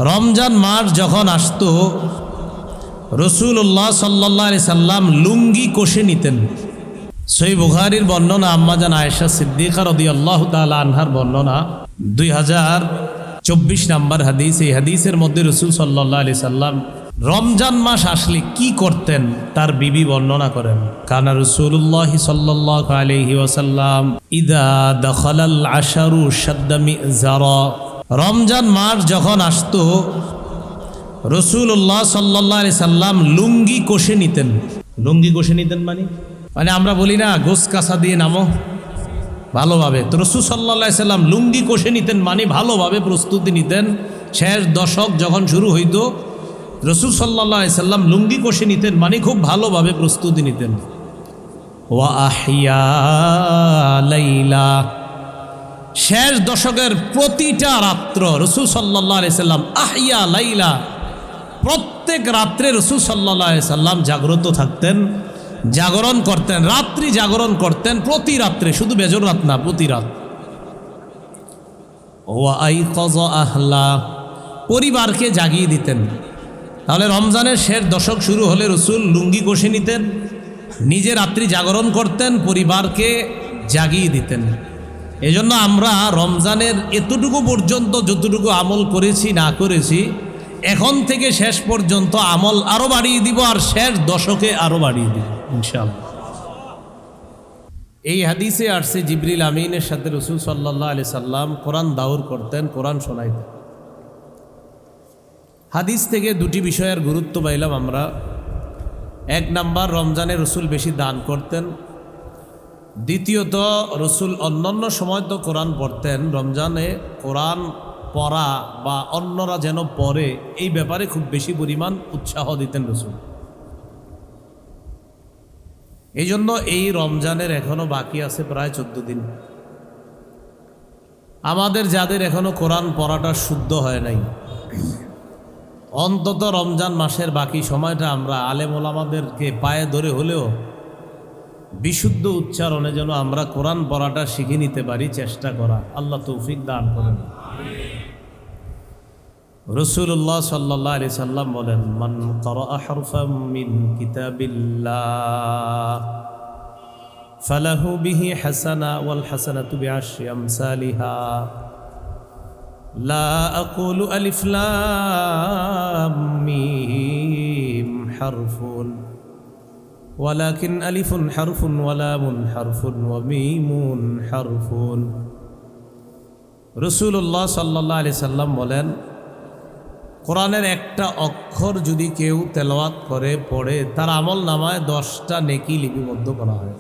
রমজান মাস যখন আসতো রাসূলুল্লাহ সাল্লাল্লাহু আলাইহি সাল্লাম লুঙ্গি কষে নিতেন। সহিহ বুখারীর বর্ণনা, আম্মাজান আয়েশা সিদ্দিকা রাদিয়াল্লাহু তাআলা আনহার বর্ণনা, 2024 নম্বর হাদিস। এই হাদিসের মধ্যে রাসূল সাল্লাল্লাহু আলাইহি সাল্লাম রমজান মাস আসলে কি করতেন তার বিবি বর্ণনা করেন। কানা রাসূলুল্লাহ সাল্লাল্লাহু আলাইহি ওয়াসাল্লাম ইদা দাখালাল আশারু শাদ্দা মিজারা। রমজান মাস যখন আসতো রাসূলুল্লাহ সাল্লাল্লাহু আলাইহি সাল্লাম লুঙ্গি কষে নিতেন। লুঙ্গি কষে নিতেন মানে আমরা বলি না গোস কাঁচা দিয়ে নামো ভালোভাবে, তো রাসূল সাল্লাল্লাহু আলাইহি সাল্লাম লুঙ্গি কষে নিতেন মানে ভালোভাবে প্রস্তুতি নিতেন। শেষ দশক যখন শুরু হইতো রাসূল সাল্লাল্লাহু আলাইহি সাল্লাম লুঙ্গি কষে নিতেন মানে খুব ভালোভাবে প্রস্তুতি নিতেন। ওয়া আহিয়া লাইলা, শেষ দশকের প্রতিটা রাত্র রাসূল সাল্লাল্লাহু আলাইহি সাল্লাম আহিয়া লাইলা, প্রত্যেক রাত্রে রাসূল সাল্লাল্লাহু আলাইহি সাল্লাম জাগ্রত থাকতেন, জাগরণ করতেন, রাত্রি জাগরণ করতেন প্রতি রাত্রে, শুধু বেজর রাত না, প্রতি রাত। ওয়া আইকাযা আহলা, পরিবারকে জাগিয়ে দিতেন। তাহলে রমজানের শেষ দশক শুরু হলে রাসূল লুঙ্গি কষে নিতেন, নিজে রাত্রি জাগরণ করতেন, পরিবারকে জাগিয়ে দিতেন। এজন্য আমরা রমজানের এতটুকু পর্যন্ত যতটুকু আমল করেছি না করেছি, এখন থেকে শেষ পর্যন্ত আমল আরো বাড়িয়ে দিব, আর শেষ দশকে আরো বাড়িয়ে দিব ইনশাআল্লাহ। এই হাদিসে আসছে জিবরিল আমিনের সাথে রাসূল সাল্লাল্লাহু আলাইহি সাল্লাম কোরআন দাওর করতেন, কোরআন শোনাইতেন। হাদিস থেকে দুটি বিষয়ের গুরুত্ব পাইলাম আমরা। এক নাম্বার, রমজানে রাসূল বেশি দান করতেন। দ্বিতীয়ত, রাসূল অন্যান্য সময় তো কোরআন পড়তেন, রমজানে কোরআন পড়া বা অন্যরা যেন পড়ে এই ব্যাপারে খুব বেশি পরিমাণ উৎসাহ দিতেন রাসূল। এই জন্য এই রমজানের এখনো বাকি আছে প্রায় 14 দিন। আমাদের যাদের এখনো কোরআন পড়াটা শুদ্ধ হয় নাই, অন্তত রমজান মাসের বাকি সময়টা আমরা আলেম ওলামাদেরকে পায়ে ধরে হলেও বিশুদ্ধ উচ্চারণে যেন আমরা কোরআন পড়াটা শিখে নিতে পারি, চেষ্টা করা। আল্লাহ তৌফিক দান করেন। রাসূলুল্লাহ সাল্লাল্লাহু আলাইহি সাল্লাম বলেন, মান ক্বারাআ হারফাম মিন কিতাবিল্লাহ ফালাহু বিহি হাসানা ওয়াল হাসানাতু বিআশরি আমসালিহা লা আকুলু আলিফ লাম মিম হারফুন ওয়ালাকিন আলিফুন হারফুন ওয়া লামুন হারফুন ওয়া মিমুন হারফুন। রাসূলুল্লাহ সাল্লাল্লাহু আলাইহি সাল্লাম বলেন, কোরআনের একটা অক্ষর যদি কেউ তেলাওয়াত করে পড়ে, তার আমল নামায় 10টা নেকি লিপিবদ্ধ করা হয়।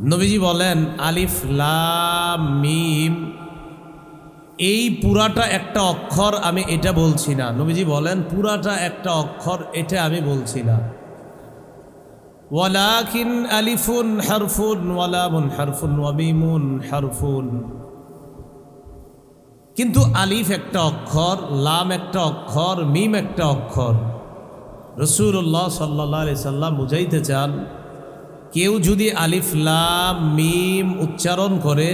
নবীজি বলেন, আলিফ লাম মিম এই পুরাটা একটা অক্ষর, আমি এটা বলছি না। নবীজি বলেন পুরাটা একটা অক্ষর, এটা আমি বলছি না। ওয়ালাকিন আলিফুন হারফুন ওয়া লামুন হারফুন ওয়া মিমুন হারফুন, কিন্তু আলিফ একটা অক্ষর, লাম একটা অক্ষর, মিম একটা অক্ষর। রাসূলুল্লাহ সাল্লাল্লাহু আলাইহি সাল্লাম বুঝাইতে চান, কেউ যদি আলিফ লাম মিম উচ্চারণ করে,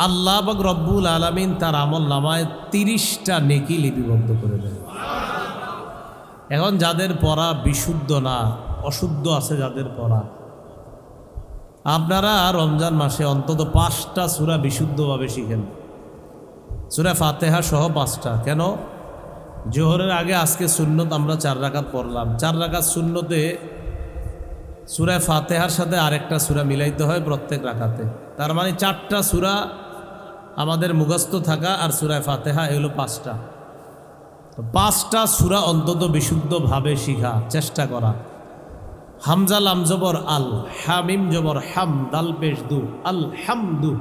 আল্লাহ পাক রব্বুল আলামিন তার আমল নামায় 30টা নেকি লিপিবদ্ধ করে দেন। এখন যাদের পড়া বিশুদ্ধ না, অশুদ্ধ আছে যাদের পড়া, আপনারা রমজান মাসে অন্তত 5টা সূরা বিশুদ্ধভাবে শিখেন। সূরা ফাতিহা সহ 5টা। কেন? জোহরের আগে আজকে সুন্নত আমরা 4 রাকাত পড়লাম। 4 রাকাত সুন্নতে সূরা ফাতিহার সাথে আরেকটা সূরা মিলাইতে হয় প্রত্যেক রাকাতে। তার মানে 4টা সূরা আমাদের মুখস্থ থাকা, আর সূরা ফাতিহা এগুলো 5টা। তো 5টা সূরা অন্তত বিশুদ্ধভাবে শিখা চেষ্টা করা। হামজা লাম জবর আল, হামিম জবর হাম, দাল পেশ দু, আল হামদু।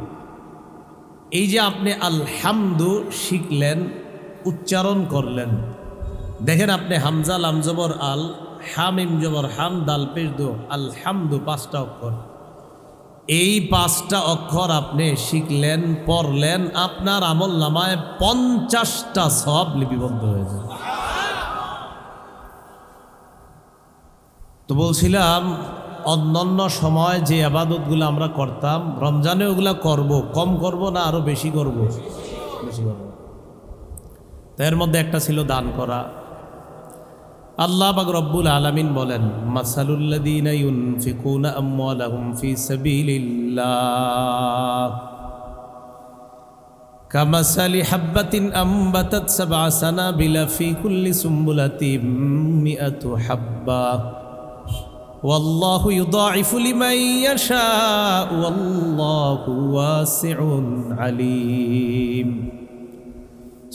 এই যে আপনি আল হামদু শিখলেন, উচ্চারণ করলেন, দেখেন আপনি হামজা লাম জবর আল, হামিম জবর হাম, দাল পেশ দু, আল হামদু, 5টা অক্ষর। এই 5টা অক্ষর আপনি শিখলেন, পড়লেন, আপনার আমল নামায় 50টা সওয়াব লিপিবদ্ধ হয়ে যায়। তো বলছিলাম, অন্যান্য সময় যে আবাদতগুলো আমরা করতাম, রমজানে ওগুলা করব, কম করব না আরো বেশি করব? বেশি করব। তো এর মধ্যে একটা ছিল দান করা। আল্লাহ পাক রব্বুল আলামিন বলেন, মাসালুল্লাযীনা ইউনফিকুনা আমওয়ালাহুম ফী সাবিলিল্লাহ কামাসালি হাব্বাতিন আম্বাতাত সাবআ সানাবিলা ফী কুল্লি সুম্বুলাতিন মিআতু হাব্বা ওয়াল্লাহু ইউদাঈফু লিমান ইয়াশাউ ওয়াল্লাহু ওয়াসিউন আলীম।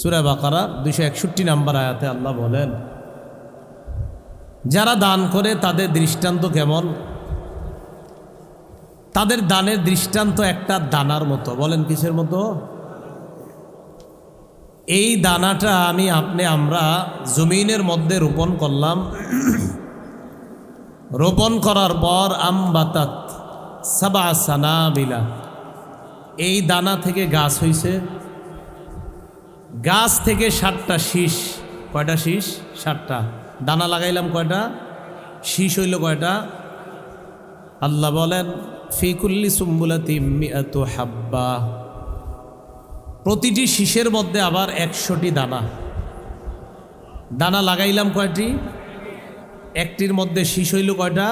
সূরা বাকারা 261 নম্বর আয়াতে আল্লাহ বলেন, যারা দান করে তাদের দৃষ্টান্ত কেমন? তাদের দানের দৃষ্টান্ত একটা দানার মতো। বলেন কিসের মতো? এই দানাটা আমরা জমিনের মধ্যে রোপণ করলাম। রোপণ করার পর আমবাতাত সাবআ সানাবিলা, এই দানা থেকে গাছ হইছে। গাছ থেকে 7টা শীষ। কয়টা শীষ? 7টা। দানা লাগাইলাম কয়টা? শীষ হইল কয়টা? আল্লাহ বলেন, ফী কুল্লি সুম্বুলাতিন মিআতু হাব্বা, প্রতিটি শীষের মধ্যে আবার 100টি দানা। দানা লাগাইলাম কয়টি? একটির মধ্যে শীষ হইল কয়টা?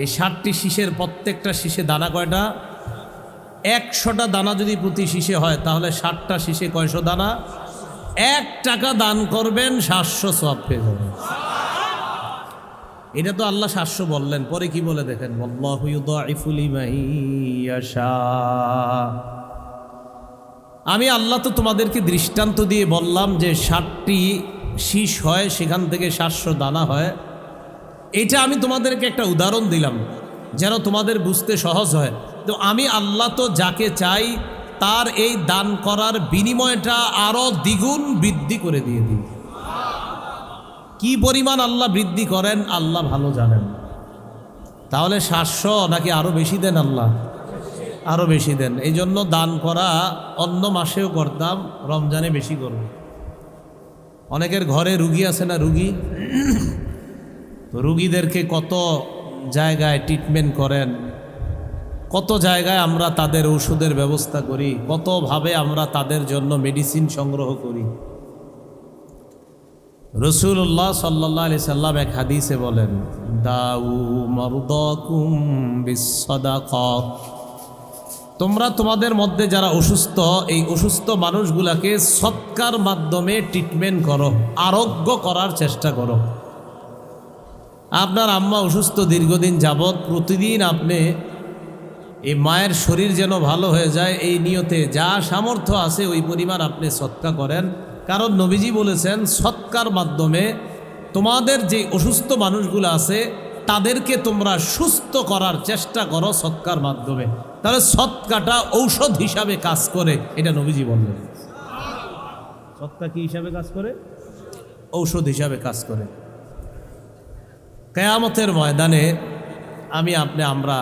এই 7টি শীষের প্রত্যেকটা শীষে দানা কয়টা? 100টা দানা যদি প্রতি শীষে হয় তাহলে 7টা শীষে কয়শো দানা? 1 টাকা দান করবেন 700 সওয়াব পেয়ে যাবেন। এটা তো আল্লাহ 700 বললেন, পরে কি বলে দেখেন, আল্লাহু ইউদাঈফু লিমান ইয়াশা। আমি আল্লাহ তো তোমাদেরকে দৃষ্টান্ত দিয়ে বললাম যে 7টি শীষ হয়, সেখান থেকে 700 দানা হয়। এটা আমি তোমাদেরকে একটা উদাহরণ দিলাম যেন তোমাদের বুঝতে সহজ হয়। তো আমি আল্লাহ তো যাকে চাই তার এই দান করার বিনিময়টা আরো দ্বিগুণ বৃদ্ধি করে দিয়ে দিই। কি পরিমাণ আল্লাহ বৃদ্ধি করেন আল্লাহ ভালো জানেন। তাহলে 700 নাকি আরো বেশি দেন? আল্লাহ আরো বেশি দেন। এই জন্য দান করা অন্য মাসেও করতাম, রমজানে বেশি করব। অনেকের ঘরে রুগী আছে না? রুগীদেরকে কত জায়গায় ট্রিটমেন্ট করেন, কত জায়গায় আমরা তাদের ওষুধের ব্যবস্থা করি, কতভাবে আমরা তাদের জন্য মেডিসিন সংগ্রহ করি। রাসূলুল্লাহ সাল্লাল্লাহু আলাইহি সাল্লাম এক হাদিসে বলেন, দাউ মারদাকুম বিসসাদাকা, তোমরা তোমাদের মধ্যে যারা অসুস্থ, এই অসুস্থ মানুষগুলাকে সৎকার মাধ্যমে ট্রিটমেন্ট করো, আরোগ্য করার চেষ্টা করো। আপনার আম্মা অসুস্থ দীর্ঘদিন যাবৎ, প্রতিদিন আপনি এই মায়ের শরীর যেন ভালো হয়ে যায় এই নিয়তে যা সামর্থ্য আছে ওই পরিমাণ আপনি সৎকা করেন। কারণ নবীজি বলেছেন, সৎকার মাধ্যমে তোমাদের যে অসুস্থ মানুষগুলো আছে তাদেরকে তোমরা সুস্থ করার চেষ্টা করো সৎকার মাধ্যমে। তাহলে সৎকাটা ঔষধ হিসাবে কাজ করে, এটা নবীজি বললেন। সৎকা কি হিসাবে কাজ করে? ঔষধ হিসাবে কাজ করে। কিয়ামতের ময়দানে আমরা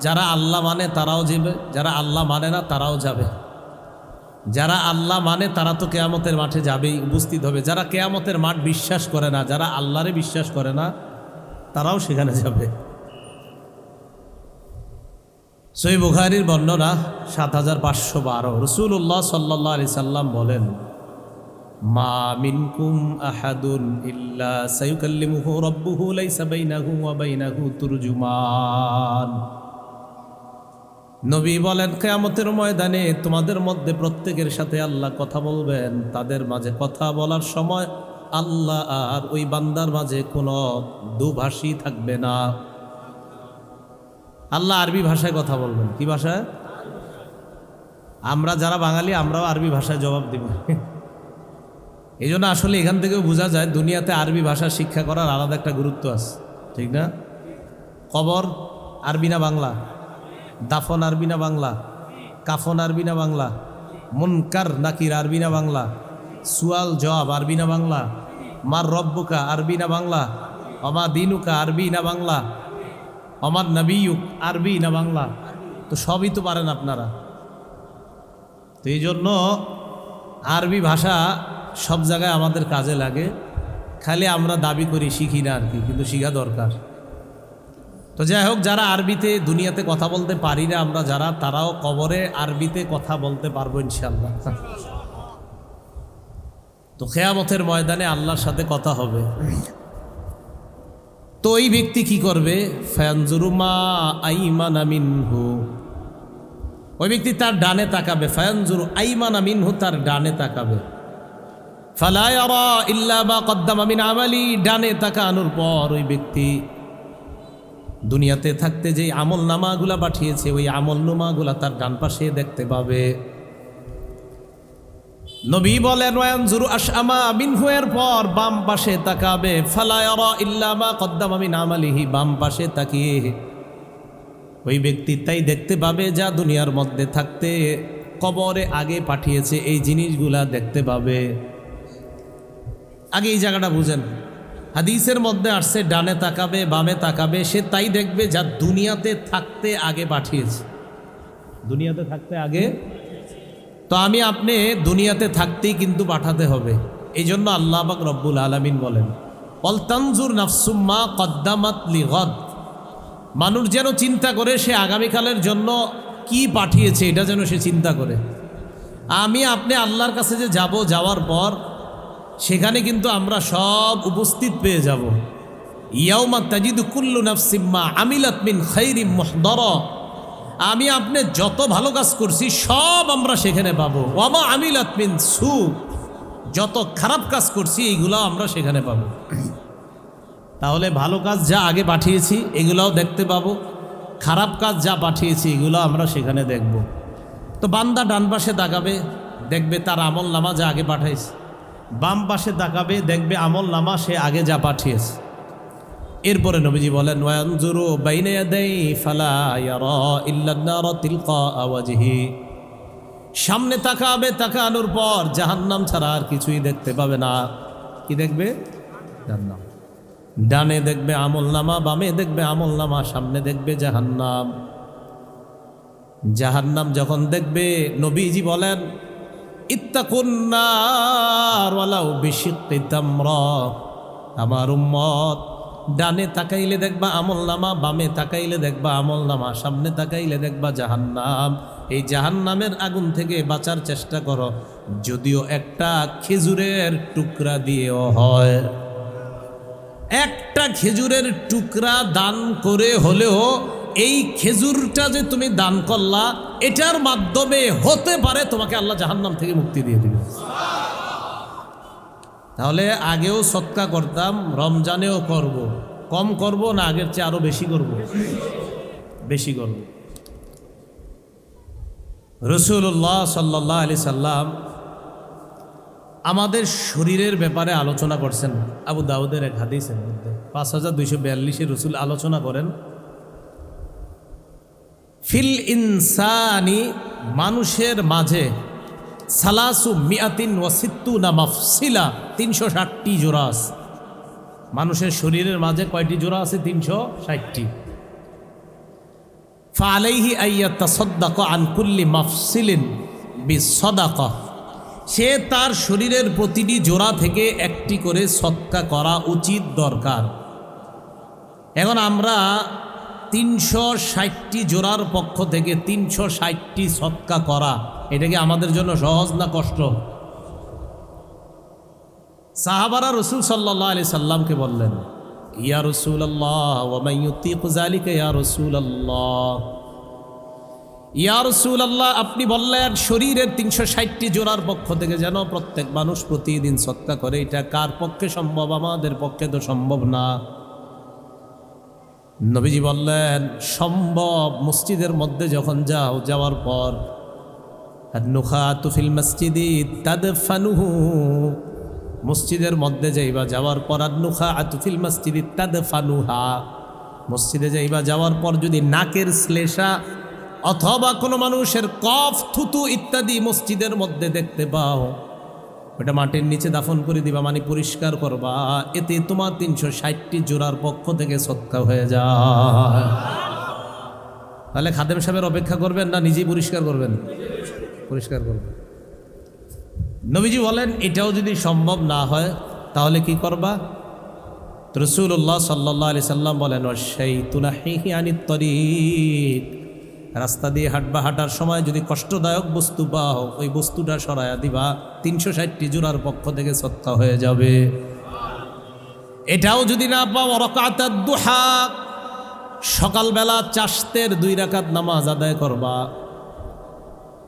যারা আল্লাহ মানে তারাও যাবে, যারা আল্লাহ মানে না তারাও যাবে। যারা আল্লাহ মানে তারা তো কিয়ামতের মাঠে যাবেই, উপস্থিত হবে। যারা কিয়ামতের মাঠ বিশ্বাস করে না, যারা আল্লাহরে বিশ্বাস করে না, তারাও সেখানে যাবে। সহিহ বুখারীর বর্ণনা ৭৫১২। রাসূলুল্লাহ সাল্লাল্লাহু আলাইহি সাল্লাম বলেন, মা মিনকুম আহাদুন ইল্লা সায়ুকাল্লিমুহু রাব্বুহু লাইসা বাইনাহু ওয়া বাইনাহু তুরজুমান। নবী বলেন, কিয়ামতের ময়দানে তোমাদের মধ্যে প্রত্যেকের সাথে আল্লাহ কথা বলবেন। তাদের মাঝে কথা বলার সময় আল্লাহ আর ওই বান্দার মাঝে কোনো দুভাষী থাকবে না। আল্লাহ আরবি ভাষায় কথা বলবেন। কি ভাষায়? আমরা যারা বাঙালি আমরাও আরবি ভাষায় জবাব দিব। এই জন্য আসলে এখান থেকেও বোঝা যায় দুনিয়াতে আরবি ভাষা শিক্ষা করার আলাদা একটা গুরুত্ব আছে, ঠিক না? কবর আরবি না বাংলা? দাফন আরবি না বাংলা? কাফন আরবি না বাংলা? মুনকার নাকির আরবি না বাংলা? সুয়াল জবাব আরবি না বাংলা? মার রব্বুকা আরবি না বাংলা? অমা দিনুকা আরবি না বাংলা? অমার নবীয়ুক আরবি না বাংলা? তো সবই তো পারেন আপনারা। তো এই জন্য আরবি ভাষা সব জায়গায় আমাদের কাজে লাগে, খালি আমরা দাবি করি শিখি না আর কি, কিন্তু শিখা দরকার। তো যাই হোক, যারা আরবিতে দুনিয়াতে কথা বলতে পারি না আমরা যারা, তারাও কবরে আরবিতে কথা বলতে পারবো ইনশাআল্লাহ। তো কিয়ামতের ময়দানে আল্লাহর সাথে কথা হবে। তো ওই ব্যক্তি কি করবে? ফায়ানজুরু মা আইমানা মিনহু, ওই ব্যক্তি তার ডানে তাকাবে। ফায়ানজুরু আইমানা মিনহু, তার ডানে তাকাবে। ফালা ইয়ারা ইল্লা মা কদ্দামা মিন আমালি, ডানে তাকানোর পর ওই ব্যক্তি দুনিয়াতে থাকতে যেই আমল নামাগুলা পাঠিয়েছে ওই আমল নামাগুলা তার ডান পাশে দেখতে পাবে। নবী বলেন ওয়ানজুরু আশআমা মিনহু, এর পর বাম পাশে তাকাবে। ফালা ইয়ারা ইল্লা মা কদ্দামা মিন আমালিহি, বাম পাশে তাকিয়ে ওই ব্যক্তি তাই দেখতে পাবে যা দুনিয়ার মধ্যে থাকতে কবরে আগে পাঠিয়েছে, এই জিনিসগুলা দেখতে পাবে। আগে এই জায়গাটা বুঝেন, হাদিসের মধ্যে আসছে ডানে তাকাবে বামে তাকাবে, সে তাই দেখবে যা দুনিয়াতে থাকতে আগে পাঠিয়েছে, দুনিয়াতে থাকতে আগে। তো আমি আপনি দুনিয়াতে থাকতেই কিন্তু পাঠাতে হবে। এই জন্য আল্লাহ পাক রব্বুল আলামিন বলেন ওয়াল তানজুর নাফসুম মা কদ্দামাত লিগাদ, মানুষ যেন চিন্তা করে সে আগামীকালের জন্য কি পাঠিয়েছে, এটা যেন সে চিন্তা করে। আমি আপনি আল্লাহর কাছে যে যাব, যাওয়ার পর সেখানে কিন্তু আমরা সব উপস্থিত পেয়ে যাব। ইয়াউমা তাজিদু কুল্লু নাফসিম মা আমিলাত মিন খাইরিম মুহদারা, আমি আপনি যত ভালো কাজ করছি সব আমরা সেখানে পাবো। ওয়ামা আমিলাত মিন সু, যত খারাপ কাজ করছি এইগুলো আমরা সেখানে পাবো। তাহলে ভালো কাজ যা আগে পাঠিয়েছি এগুলাও দেখতে পাবো, খারাপ কাজ যা পাঠিয়েছি এগুলো আমরা সেখানে দেখব। তো বান্দা ডান পাশে তাকাবে, দেখবে তার আমল নামা যা আগে পাঠাইছে। বাম পাশে তাকাবে, দেখবে আমল নামা সে আগে যা পাঠিয়েছে। এরপরে নবীজি বলেন ওয়ানজুরু বাইনা ইয়াদাই ফালা ইয়ারা ইল্লা নার তিলকা ওয়াজহি, সামনে তাকাবে, তাকানোর পর জাহান্নাম ছাড়া আর কিছুই দেখতে পাবে না। কি দেখবে? জাহান্নাম। ডানে দেখবে আমল নামা, বামে দেখবে আমল নামা, সামনে দেখবে জাহান্নাম। জাহান্নাম যখন দেখবে নবীজি বলেন ইত্তাকুন নার ওয়ালাউ বিশিক্কি তামরা, আমার উম্মত ডানে তাকাইলে দেখবা আমল নামা, বামে তাকাইলে দেখবা আমল নামা, সামনে তাকাইলে দেখবা জাহান্নাম। এই জাহান্নামের আগুন থেকে বাঁচার চেষ্টা করো, যদিও একটা খেজুরের টুকরা দিয়েও হয়। একটা খেজুরের টুকরা দান করে হলেও এই খেজুরটা যে তুমি দান করলা, এটার মাধ্যমে হতে পারে তোমাকে আল্লাহ জাহান্নাম থেকে মুক্তি দিয়ে দিবে। তাহলে আগেও সদকা করতাম, রমজানেও করব, কম করব না আগের চেয়ে আরো বেশি করব? বেশি করব। রাসূলুল্লাহ সাল্লাল্লাহু আলাইহি সাল্লাম আমাদের শরীরের ব্যাপারে আলোচনা করছেন। আবু দাউদের এক হাদিসের মধ্যে 5242 রাসূল আলোচনা করেন ফিল ইনসানি, মানুষের মাঝে সালাসু মিয়াতিন ওয়া সিত্তুনা মাফসিলা, 360টি জোড়া আছে। মানুষের শরীরের মাঝে কয়টি জোড়া আছে? 360টি। ফালাইহি আইয়াতাসাদদাকা আন কুল্লি মাফসিলিন বিসসাদাকা, সে তার শরীরের প্রতিটি জোড়া থেকে একটি করে সদকা করা উচিত, দরকার। এখন আমরা 360টি জোড়ার পক্ষ থেকে 360টি সদকা করা, এটা কি আমাদের জন্য সহজ না কষ্ট? সাহাবারা রাসূল সাল্লাল্লাহু আলাইহি সাল্লামকে বললেন ইয়া রাসূলুল্লাহ ওয়া মান ইউতিকু যালিকা ইয়া রাসূলুল্লাহ, ইয়া রাসূলুল্লাহ আপনি বললেন শরীরের 360টি জোড়ার পক্ষ থেকে যেন প্রত্যেক মানুষ প্রতিদিন সদকা করে, এটা কার পক্ষে সম্ভব? আমাদের পক্ষে তো সম্ভব না। নবীজি বললেন সম্ভব। মসজিদের মধ্যে যখন যাও, যাওয়ার পর আন-নুখাতু ফিল মসজিদি তাদফানুহু, মসজিদের মধ্যে যাইবা, যাওয়ার পর আন-নুখাতু ফিল মসজিদি তাদফানুহা, মসজিদে যাইবা, যাওয়ার পর যদি নাকের শ্লেষা অথবা কোনো মানুষের কফ, থুতু ইত্যাদি মসজিদের মধ্যে দেখতে পাও, ওটা মাটির নিচে দাফন করে দিবা, মানে পরিষ্কার করবা। এতে তোমার 360টি জোড়ার পক্ষ থেকে সদকা হয়ে যায়। তাহলে খাদেম সাহেবের অপেক্ষা করবেন না নিজেই পরিষ্কার করবেন? পরিষ্কার করবেন। নবীজি বলেন এটাও যদি সম্ভব না হয় তাহলে কি করবা? রাসূলুল্লাহ সাল্লাল্লাহু আলাইহি সাল্লাম বলেন ওয়াশাইতুনাহিহি আনিত তরিক, রাস্তা দিয়ে হাঁটার সময় যদি কষ্টদায়ক বস্তু পাও, ওই বস্তুটা সরাইয়া দিবা, 360টি জোড়ার পক্ষ থেকে সদকা হয়ে যাবে। এটাও যদি না পাও, রাকাতাদ দুহা, সকালবেলা চাশতের 2 রাকাত নামাজ আদায় করবা।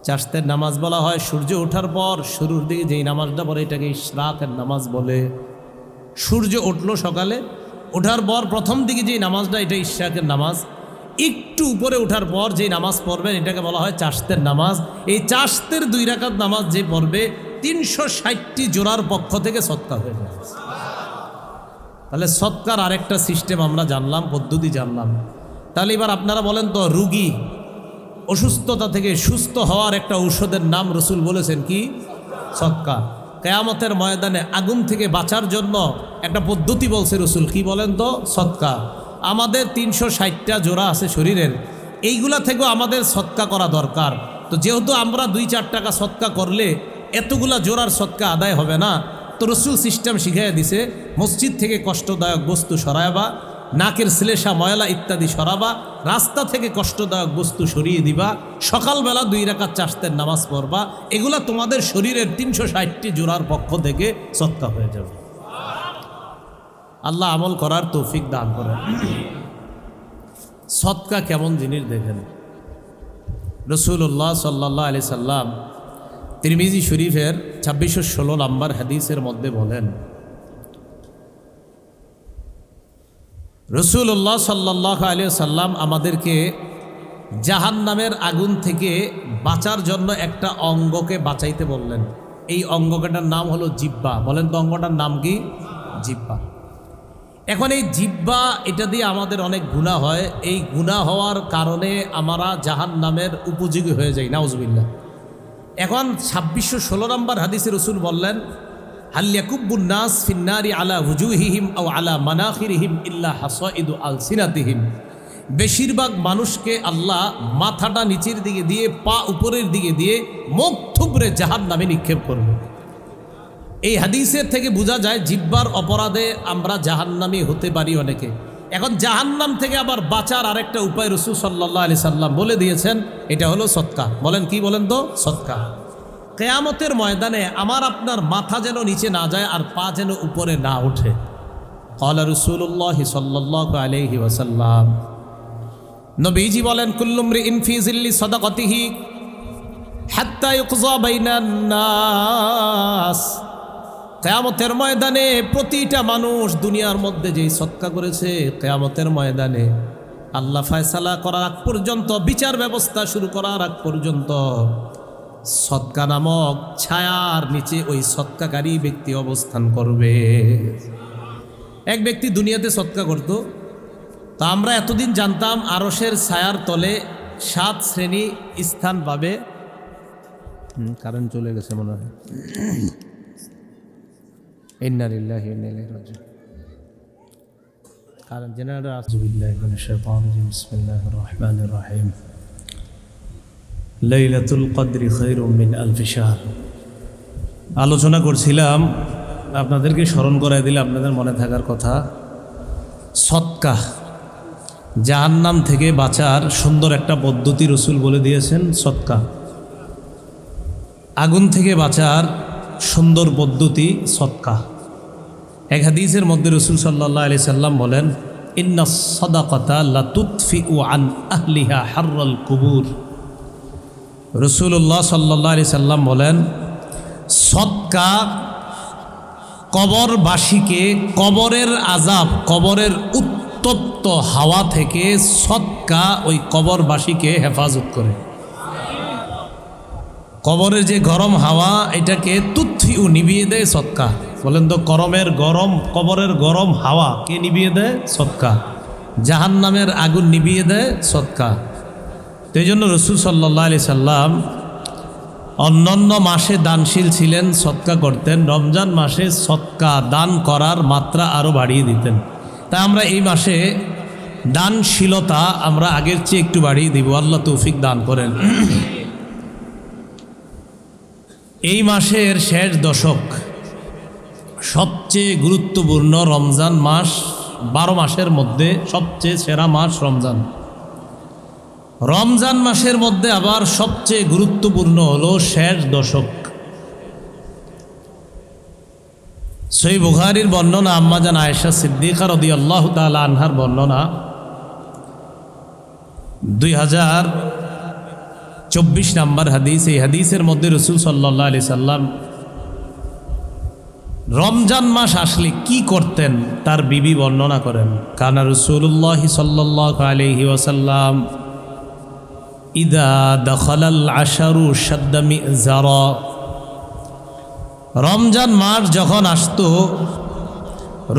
চাশতের নামাজ বলা হয় সূর্য ওঠার পর শুরুর দিকে যেই নামাজটা পড়ে, এটাকে ইশরাকের নামাজ বলে। সূর্য উঠলো সকালে, ওঠার পর প্রথম দিকে যেই নামাজটা, এটা ইশরাকের নামাজ। একটু উপরে ওঠার পর যেই নামাজ পড়বেন, এটাকে বলা হয় চাশতের নামাজ। এই চাশতের 2 রাকাত নামাজ যে পড়বে, 360টি জোড়ার পক্ষ থেকে সদকা হয়ে যাবে। তাহলে সদকার আরেকটা সিস্টেম আমরা জানলাম, পদ্ধতি জানলাম। তাহলে এবার আপনারা বলেন তো, রুগী অসুস্থতা থেকে সুস্থ হওয়ার একটা ঔষধের নাম রসুল বলেছেন কি? সদকা। কিয়ামতের ময়দানে আগুন থেকে বাঁচার জন্য একটা পদ্ধতি বলছে রসুল, কি বলেন তো? সদকা। আমাদের 360টা জোড়া আছে শরীরের, এইগুলা থেকেও আমাদের সদকা করা দরকার। তো যেহেতু আমরা 2-4 টাকা সদকা করলে এতগুলা জোড়ার সদকা আদায় হবে না, তো রসুল সিস্টেম শিখাইয়া দিছে, মসজিদ থেকে কষ্টদায়ক বস্তু সরাইবা, নাকের শ্লেষা ময়লা ইত্যাদি সরাবা, রাস্তা থেকে কষ্টদায়ক বস্তু সরিয়ে দিবা, সকালবেলা 2 রাকাত চাশতের নামাজ পড়বা। এগুলা তোমাদের শরীরের 360টি জোড়ার পক্ষ থেকে সদকা হয়ে যাবে। আল্লাহ আমল করার তৌফিক দান করেন। সদকা কেমন জিনিস দেখেন। রাসূলুল্লাহ সাল্লাল্লাহু আলাইহি সাল্লাম তিরমিজি শরীফের 2616 নম্বর হাদিসের মধ্যে বলেন, রাসূলুল্লাহ সাল্লাল্লাহু আলাইহি সাল্লাম আমাদেরকে জাহান্নামের আগুন থেকে বাঁচার জন্য একটা অঙ্গকে বাঁচাইতে বললেন। এই অঙ্গটার নাম হলো জিহ্বা। বলেন তো অঙ্গটার নাম কি? জিহ্বা। এখন এই জিহ্বা, এটা দিয়ে আমাদের অনেক গুনাহ হয়। এই গুনাহ হওয়ার কারণে আমরা জাহান্নামের উপযোগী হয়ে যাই, নাউজুবিল্লাহ। এখন 2616 নম্বর হাদিসে রসুল বললেন, হাল ইয়াকুব্বুন নাস ফিন্নারি আলা হুজুহিহিম আও আলা মানাখিরিহিম ইল্লা হাসাইদু আলসিনাতিহিম। বেশিরভাগ মানুষকে আল্লাহ মাথাটা নিচের দিকে দিয়ে, পা উপরের দিকে দিয়ে, মুখ থুবড়ে জাহান্নামে নিক্ষেপ করবে। এই হাদিসের থেকে বোঝা যায় জিহ্বার অপরাধে আমরা জাহান্নামী হতে পারি অনেকে। এখন জাহান্নাম থেকে আবার বাঁচার আরেকটা উপায় রাসূল সাল্লাল্লাহু আলাইহি সাল্লাম বলে দিয়েছেন, এটা হলো সদকা। বলেন কি? বলেন তো সদকা। কিয়ামতের ময়দানে আমার আপনার মাথা যেন নিচে না যায় আর পা যেন উপরে না ওঠে। ক্বালা রাসূলুল্লাহ সাল্লাল্লাহু আলাইহি ওয়াসাল্লাম, নবীজি বলেন, কুল্লু মরিইন ফি জিল্লি সাদাকাতিহি হাত্তা ইউকযা বাইনান নাস। কিয়ামতের ময়দানে প্রতিটা মানুষ দুনিয়ার মধ্যে যেই সদকা করেছে, কিয়ামতের ময়দানে আল্লাহ ফয়সালা করার আগ পর্যন্ত, বিচার ব্যবস্থা শুরু করার আগ পর্যন্ত সদকা নামক ছায়ার নিচে ওই সদকাকারী ব্যক্তি অবস্থান করবে। এক ব্যক্তি দুনিয়াতে সদকা করত, তা আমরা এতদিন জানতাম আরশের ছায়ার তলে 7 শ্রেণী স্থান পাবে। কারেন্ট চলে গেছে মনে হয়। ইন্না লিল্লাহি ওয়া ইন্না ইলাইহি রাজিউন। কারণ জেনারেটর আউযু বিল্লাহি মিনাশ শাইতানির রাজিম। বিসমিল্লাহির রহমানির রহিম। লাইলাতুল কদরি খায়রুম মিন আলফি শাহর। আলোচনা করছিলাম, আপনাদেরকে স্মরণ করাই দিলে আপনাদের মনে থাকার কথা। সদকা, জাহান্নাম থেকে বাঁচার সুন্দর একটা পদ্ধতি রসুল বলে দিয়েছেন। সদকা, আগুন থেকে বাঁচার সুন্দর পদ্ধতি সদকা। এক হাদিসের মধ্যে রসুল সাল্লাল্লাহু আলাইহি সাল্লাম বলেন, ইন্নাস সাদাকাতা লা তুতফিউ আন আহলিহা হাররাল কুবুর। রাসূলুল্লাহ সাল্লাল্লাহু আলাইহি সাল্লাম বলেন, সদকা কবরবাসীকে কবরের আযাব, কবরের উত্তপ্ত হাওয়া থেকে সদকা ওই কবরবাসীকে হেফাজত করে। কবরের যে গরম হাওয়া, এটাকে তুতফিউ নিভিয়ে দেয় সদকা। বলেন তো কবরের গরম হাওয়া কে নিভিয়ে দেয়? সদকা। জাহান্নামের আগুন নিভিয়ে দেয় সদকা। তো এই জন্য রাসূল সাল্লাল্লাহু আলাইহি সাল্লাম অন্যান্য মাসে দানশীল ছিলেন, সদকা করতেন। রমজান মাসে সদকা দান করার মাত্রা আরও বাড়িয়ে দিতেন। তাই আমরা এই মাসে দানশীলতা আমরা আগের চেয়ে একটু বাড়িয়ে দিব। আল্লাহ তৌফিক দান করেন। এই মাসের শেষ দশক সবচেয়ে গুরুত্বপূর্ণ। রমজান মাস 12 মাসের মধ্যে সবচেয়ে সেরা মাস রমজান। রমজান মাসের মধ্যে আবার সবচেয়ে গুরুত্বপূর্ণ হলো শেষ দশক। সহিহ বুখারীর বর্ণনা, আম্মাজান আয়েশা সিদ্দিকা রাদিয়াল্লাহু তাআলা আনহার বর্ণনা, 2024 নম্বর হাদিস। এই হাদিসের মধ্যে রাসূল সাল্লাল্লাহু আলাইহি সাল্লাম রমজান মাস আসলে কি করতেন তার বিবি বর্ণনা করেন। কানা রাসূলুল্লাহ সাল্লাল্লাহু আলাইহি ওয়াসাল্লাম ইদা দখালাল আশারু শাদ্দা মিজারা। রমজান মাস যখন আসতো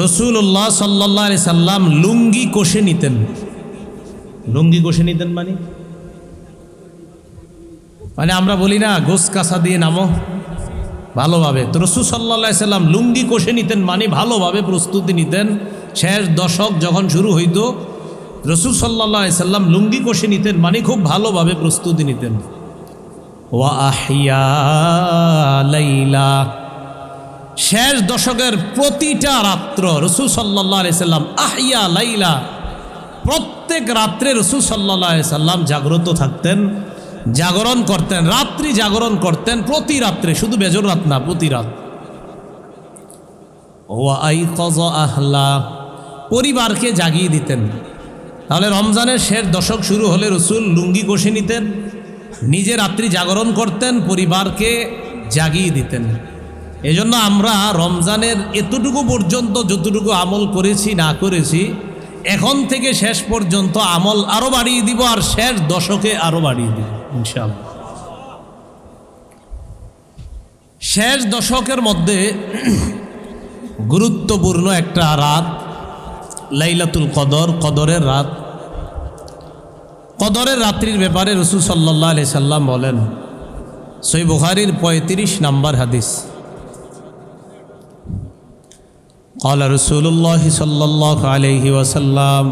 রাসূলুল্লাহ সাল্লাল্লাহু আলাইহি সাল্লাম লুঙ্গি কষে নিতেন। লুঙ্গি কষে নিতেন মানে আমরা বলি না গোস কাঁচা দিয়ে নামো ভালোভাবে, তো রাসূল সাল্লাল্লাহু আলাইহি সাল্লাম লুঙ্গি কষে নিতেন মানে ভালোভাবে প্রস্তুতি নিতেন। শেষ দশক যখন শুরু হইতো রাসূল সাল্লাল্লাহু আলাইহি সাল্লাম লুঙ্গি কষে নিতেন মানে খুব ভালোভাবে প্রস্তুতি নিতেন। ওয়া আহিয়া লাইলা, শেষ দশকের প্রতিটা রাত্র রাসূল সাল্লাল্লাহু আলাইহি সাল্লাম আহিয়া লাইলা, প্রত্যেক রাত্রে রাসূল সাল্লাল্লাহু আলাইহি সাল্লাম জাগ্রত থাকতেন, জাগরণ করতেন, রাত্রি জাগরণ করতেন প্রতি রাত্রে, শুধু বেজর রাত না, প্রতি রাত। ওয়া আইকাযা আহলা, পরিবারকে জাগিয়ে দিতেন। তাহলে রমজানের শেষ দশক শুরু হলে রাসূল লুঙ্গি কষে নিতেন, নিজে রাত্রি জাগরণ করতেন, পরিবারকে জাগিয়ে দিতেন। এজন্য আমরা রমজানের এতটুকু পর্যন্ত যতটুকু আমল করেছি না করেছি, এখন থেকে শেষ পর্যন্ত আমল আরো বাড়িয়ে দিব, আর শেষ দশকে আরো বাড়িয়ে দিব ইনশাআল্লাহ। শেষ দশকের মধ্যে গুরুত্বপূর্ণ একটা রাত লাইলাতুল কদর, কদরের রাত। কদরের রাত্রির ব্যাপারে রাসূল সাল্লাল্লাহু আলাইহি সাল্লাম বলেন, সহিহ বুখারীর 35 নম্বর হাদিস, قال رسول الله صلى الله عليه وسلم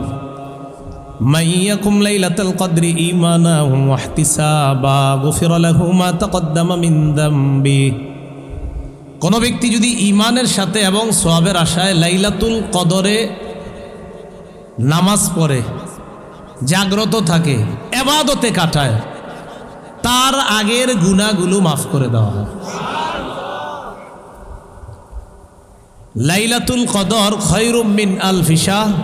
من يقم ليلة القدر إيمانا واحتسابا غفر له ما تقدم من ذنبه। কোন ব্যক্তি যদি ঈমানের সাথে এবং সওয়াবের আশায় লাইলাতুল কদরে নামাজ পড়ে, জাগ্রত থাকে, ইবাদতে কাটায়, তার আগের গুনাহগুলো মাফ করে দেওয়া হয়। লাইলাতুল কদর খায়রুম মিন আলফি শাহর,